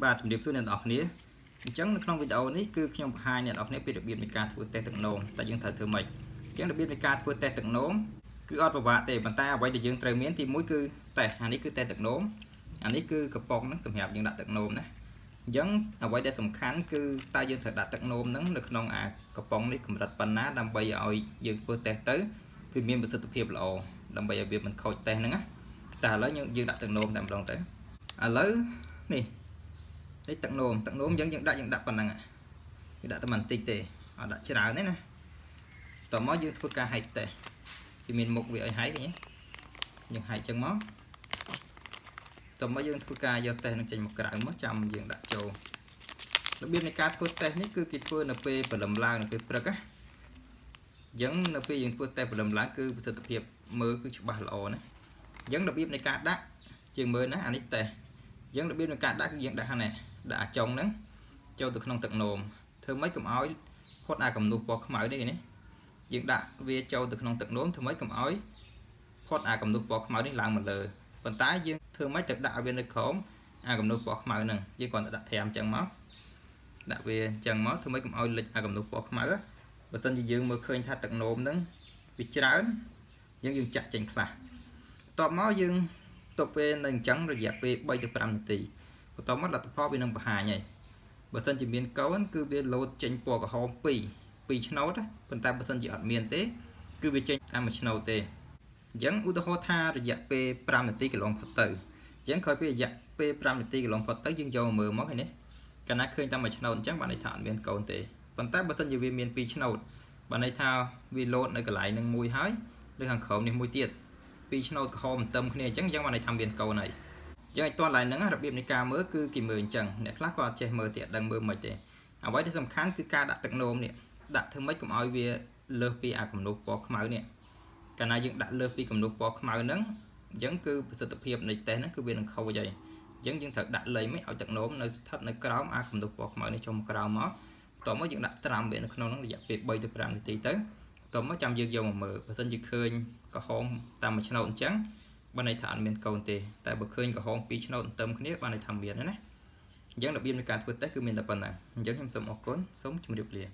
បាទជំរាបសួរអ្នកនរគ្នាអញ្ចឹងនៅក្នុងវីដេអូនេះគឺខ្ញុំបង្ហាញអ្នកនរគ្នាពីរបៀបនៃការធ្វើតេស្តទឹកនោមតែយើងត្រូវធ្វើម៉េចអញ្ចឹងរបៀបនៃការធ្វើតេស្តទឹកនោមគឺអត់ពិបាកទេប៉ុន្តែអ្វីដែលយើងត្រូវមានទី1គឺតេស្តអានេះគឺតេស្តទឹកនោមអានេះគឺកំប៉ុងហ្នឹងសម្រាប់យើងដាក់ទឹកនោមណាអញ្ចឹងអ្វីដែលសំខាន់គឺតើយើងត្រូវដាក់ទឹកនោមហ្នឹងនៅក្នុងអាកំប៉ុងនេះកម្រិតប៉ុណ្ណាដើម្បីឲ្យយើងធ្វើតេស្តទៅវាមានប្រសិទ្ធភាពល្អដើម្បីឲ្យវាមិនខូចតេស្តហ្នឹងណាតែឥឡូវយើងដាក់ទឹកនោមតែម្ដងទៅឥឡូវនេះទឹកនោមយើងដាក់ប៉ុណ្ណឹងយើងដាក់តែបន្តិចទេអត់ដាក់ច្រើនទេណាតោះមកយើងធ្វើការហែកតេស្តវាមានមុខវាឲ្យហែកឃើញទេយើងហែកចឹងមកតោះមកយើងធ្វើការយកតេស្តនឹងចេញមកក្រៅមកចាំយើងដាក់ចូលរបៀបនៃការធ្វើតេស្តនេះគឺគេធ្វើនៅពេលព្រលឹមឡើងនៅពេលព្រឹកណាអញ្ចឹងនៅពេលយើងធ្វើតេស្តព្រលឹមឡើងគឺប្រសិទ្ធភាពមើលគឺច្បាស់ល្អណាអញ្ចឹងរបៀបនៃការដាក់ជាងមើលណាអានេះតេស្តអញ្ចឹងរបៀបនៃការដាក់គឺយើងដាក់ហ្នឹងដាក់អាចុងហ្នឹងចូលទៅក្នុងទឹកនោមធ្វើម៉េចកុំឲ្យផុតអាកំនុះពណ៌ខ្មៅនេះណាយើងដាក់វាចូលទៅក្នុងទឹកនោមធ្វើម៉េចកុំឲ្យផុតអាកំនុះពណ៌ខ្មៅនេះឡើងមកលើប៉ុន្តែយើងធ្វើម៉េចទៅដាក់ឲ្យវានៅក្រោមអាកំនុះពណ៌ខ្មៅហ្នឹងយើងគ្រាន់តែដាក់ត្រាំអញ្ចឹងមកដាក់វាអញ្ចឹងមកធ្វើម៉េចកុំឲ្យលិចអាកំនុះពណ៌ខ្មៅបើមិនជាយើងមើលឃើញថាទឹកនោមហ្នឹងវាច្រើនយើងចាក់ចេញខ្លះបន្ទាប់មកយើងទុកពេលនៅអញ្ចឹងរយៈពេល3ទៅ5នាទីបន្ទាប់មកលទ្ធផលវានឹងបង្ហាញហើយបើមិនជាមានកូនគឺវាលោតចេញពណ៌ក្រហម2ឆ្នោតប៉ុន្តែបើមិនជាអត់មានទេគឺវាចេញតែមួយឆ្នោតទេអញ្ចឹងឧទាហរណ៍ថារយៈពេល5នាទីកន្លងផុតទៅអញ្ចឹងក្រោយពីរយៈពេល5នាទីកន្លងផុតទៅយើងយកមកមើលមកឃើញទេកាលណាឃើញតែមួយឆ្នោតអញ្ចឹងបានន័យថាអត់មានកូនទេប៉ុន្តែបើមិនជាវាមាន2ឆ្នោតបានន័យថាវាលោតនៅកន្លែងនឹងមួយហើយឬខាងក្រោមនេះមួយទៀត2ឆ្នោតក្រហមបន្ទឹមគ្នាអញ្ចឹងបានន័យថាមានកូនហើយចឹងឲ្យតន់ឡើងហ្នឹងរបៀបនៃការមើលគឺគេមើលអញ្ចឹងអ្នកខ្លះក៏អត់ចេះមើលទេអត់ដឹងមើលមិនទេអ្វីដែលសំខាន់គឺការដាក់ទឹកនោមនេះដាក់ធ្វើម៉េចកុំឲ្យវាលើសពីអាកំនុះពណ៌ខ្មៅនេះកាលណាយើងដាក់លើសពីកំនុះពណ៌ខ្មៅហ្នឹងអញ្ចឹងគឺប្រសិទ្ធភាពនៃតេស្តហ្នឹងគឺវានឹងខូចហើយអញ្ចឹងយើងត្រូវដាក់លេងមិនឲ្យទឹកនោមនៅស្ថិតនៅក្រោមអាកំនុះពណ៌ខ្មៅនេះចុះមកក្រោមមកតោះមកយើងដាក់ត្រាំវានៅក្នុងហ្នឹងរយៈពេល3ទៅ5នាទីទៅតោះមកចាំយើងយកមកមើលបើមិនជាឃើញក្រហមតាមមួយឆ្នោតអញ្ចឹងបានន័យថាអត់មានកូនទេតែបើឃើញក្រហម2ឆ្នោតទៅគ្នាបានន័យថាមានណាអញ្ចឹងរបៀបនៃការធ្វើតេស្តគឺមានតែប៉ុណ្ណឹងអញ្ចឹងខ្ញុំសូមអរគុណសូមជម្រាបលា